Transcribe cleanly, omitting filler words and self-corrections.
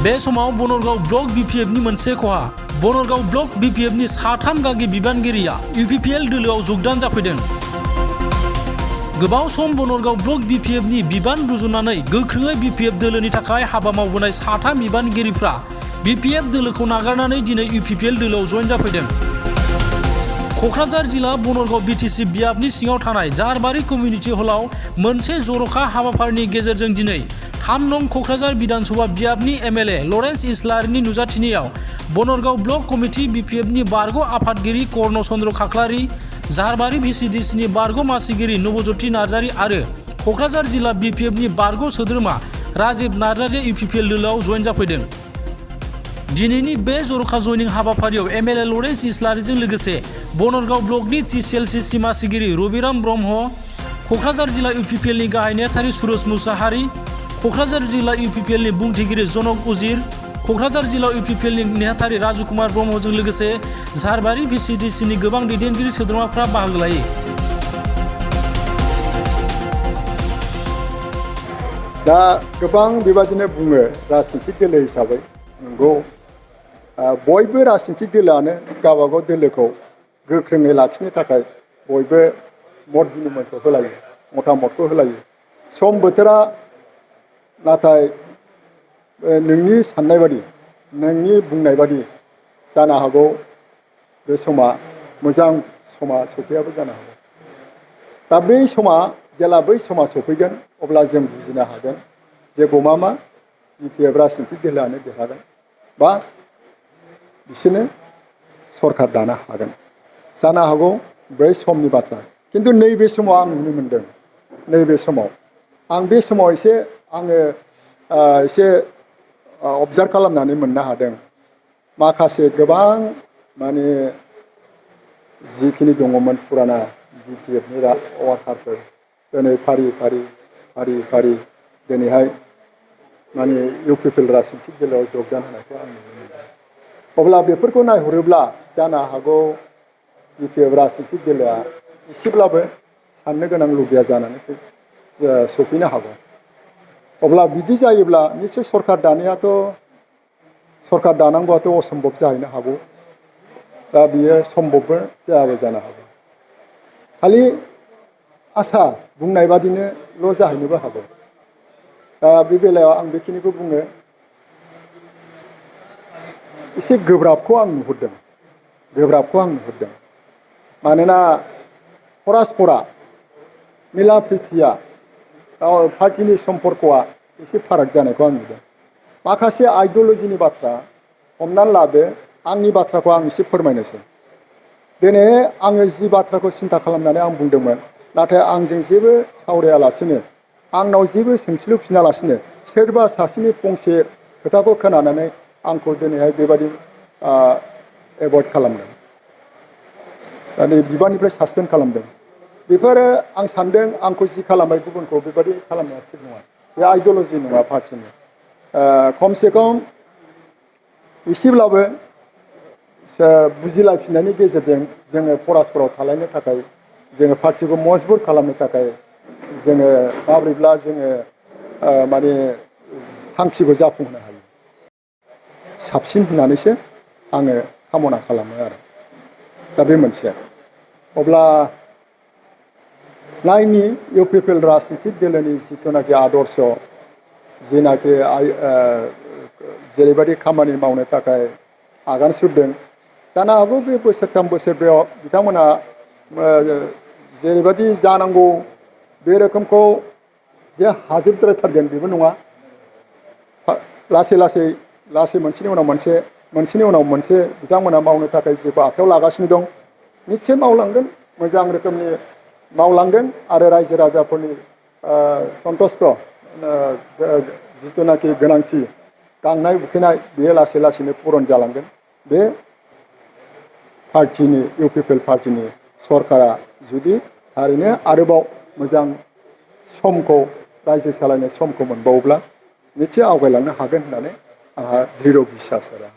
बे समाव बनरगाव ब्लक बीपीएफनि मोनसे खहा बनरगाव ब्लक बीपीएफनि साथाम गागि बिबानगिरिया यूपीपीएल दोलोआव जगदान जाफैदों। गोबाव सम बनरगाव ब्लक बीपीएफनि बिबान रुजुननानै गोख्रोङै बीपीएफ दोलोनि थाखाय हाबा मावबोनाय साथाम बिबानगिरिफ्रा बीपीएफ दोलोखौ नागारनानै दिनै यूपीपीएल दोलोआव जयेन जाफैदों। क'क्राझार जिल्ला बनरगाव बीटीसी बियाबनि सिङाव थानाय जारबारि कमिउनिटि हलाव मोनसे जर'खा हाबाफारिनि गेजेरजों दिनै 3 नं क'क्राझार विधानसभा बियाबनि एमएलए लरेन्स इस्लारिनि नुजाथिनायाव बनरगाव ब्लक कमिटि बीपीएफनि बारग' आफादगिरि कर्ण चन्द्र खाख्लारि, जारबारि भिसिडिसिनि बारग' मासिगिरि नबज्योति नार्जारि आरो क'क्राझार जिल्ला बीपीएफनि बारग' सोद्रोमा राजीव नार्जारिया यूपीपीएल दोलोआव जयेन जाफैदों। दिनैनि बे जर'खा जयनिं हाबाफारियाव एमएलए लरेन्स इस्लारिजों लोगोसे बनरगाव ब्लकनि टिसिएलसी मासिगिरि रबिराम ब्रह्म, क'क्राझार जिल्ला यूपीपीएलनि गाहाय नेहाथारि सुरज मुसाहारि, क'क्राझार जिल्ला यूपीपीएलनि बुंथिगिरि जनक उजिर, क'क्राझार जिल्ला यूपीपीएलनि नेहाथारि राजु कुमार ब्रह्मजों लोगोसे जारबारि भिसिडिसिनि गोबां दैदेनगिरि सोद्रोमाफ्रा बाहागो लायो। दा गोबां बेबादिनो बुङो राजनितिक दोलो हिसाबै नंगौ बयबो राजनितिक दोलोआनो गावबागाव दोलोखौ गोख्रोङै लाखिनो थाखाय बयबो मत बिनिमयखौ होलायो, मतामतखौ होलायो। सम बोथोरा नाथाय नोंनि साननाय बादि नोंनि बुंनाय बादि जानो हागौ बे समा मोजां समा सफैयाबो जानो हागौ। दा बै समा जेला बै समा सफैगोन अब्ला जों बुजिनो हागोन जे गमामा बीपीएफ राजनितिक दोलोआनो देरहागोन बा बिसोरनो सरकार दानो हागोन। जानो हागौ बै समनि बाथ्रा, खिन्थु नैबे समाव आं नुनो मोनदों, नैबे समाव आं बे समाव आङो एसे अबजार्भ खालामनानै मोननो हादों माखासे गोबां माने जिखिनि दङमोन फुराना बीपीएफनि वार्कारफोर दिनै फारि फारि दिनैहाय माने यूपीपीएल राजनितिक दोलोआव जगदान होनायखौ आं नुनो मोनदों। अब्ला बेफोरखौ नायहरोब्ला जानो हागौ बीपीएफ राजनितिक दोलोआ एसेब्लाबो साननो गोनां लुबैया जानानै सफैनो हागौ। अब्ला बिदि जायोब्ला निश्चय सरकार दानांगौआथ' असम्भब जाहैनो हागौ। दा बियो सम्भबबो जायाबो जानो हागौ। खालि आसा बुंनाय बादिनोल' जाहैनोबो हागौ। दा बे बेलायाव आं बेखिनिखौ बुङो एसे गोब्राबखौ आं नुहुरदों, मानोना परस्परा मिला प्रितिया पार्टिनि सम्पर्कआ एसे फाराग जानायखौ आं नुदों। माखासे आइडिय'लजिनि बाथ्रा हमनानै लादो, आंनि बाथ्राखौ आं एसे फोरमायनोसै। दिनै आङो जि बाथ्राखौ सिन्था खालामनानै आं बुंदोंमोन, नाथाय आंजों जेबो सावरायालासिनो आंनाव जेबो सोंस्लु फिनालासिनो सोरबा सासेनि फंसे खोथाखौ खोनानानै आंखौ दिनैहाय बेबादि एभयड खालामदों, माने बिबाननिफ्राय सासपेन्ड खालामदों। बेफोरो आं सानदों आंखौ जि खालामबाय गुबुनखौ बेबादि खालामनाया थिग नङा। बे आइडिय'लजि नङा पार्टिनि। खमसे खम एसेब्लाबो बुजिलायफिननायनि गेजेरजों जोङो परस्पराव थालायनो थाखाय जोङो पार्टिखौ मजबुत खालामनो थाखाय जोङो माब्रैब्ला जोङो माने थांखिखौ जाफुंहोनो हायो साबसिन होननानैसो आङो कामना खालामो आरो। दा बे मोनसे। अब्ला नायनि यूपीपीएल राजनितिक दोलोनि जिथुनाखि आदर्श, जेनाखि जेरैबायदि खामानि मावनो थाखाय आगान सुरदों, जानो हागौ बे बोसोरथाम बोसोरब्रैयाव बिथांमोना जेरैबायदि जानांगौ बे रोखोमखौ जे हाजोबद्रायथारगोन बेबो नङा। लासै मोनसेनि उनाव मोनसे बिथांमोना मावनो थाखाय जेखौ आखायाव लागासिनो दं निश्चय मावलांगोन, मोजां रोखोमनि मावलांगोन आरो रायजो राजाफोरनि सन्तुष्ट जिथुनाखि गोनांथि गांनाय उखैनाय बेयो लासै लासैनो पुरन जालांगोन। बे पार्टिनि यूपीपीएल पार्टिनि सरकारा जुदि थारैनो आरोबाव मोजां समखौ रायजो सालायनाय समखौ मोनबावोब्ला निश्चय आवगायलांनो हागोन होननानै आंहा दृढ़ बिसास आरो।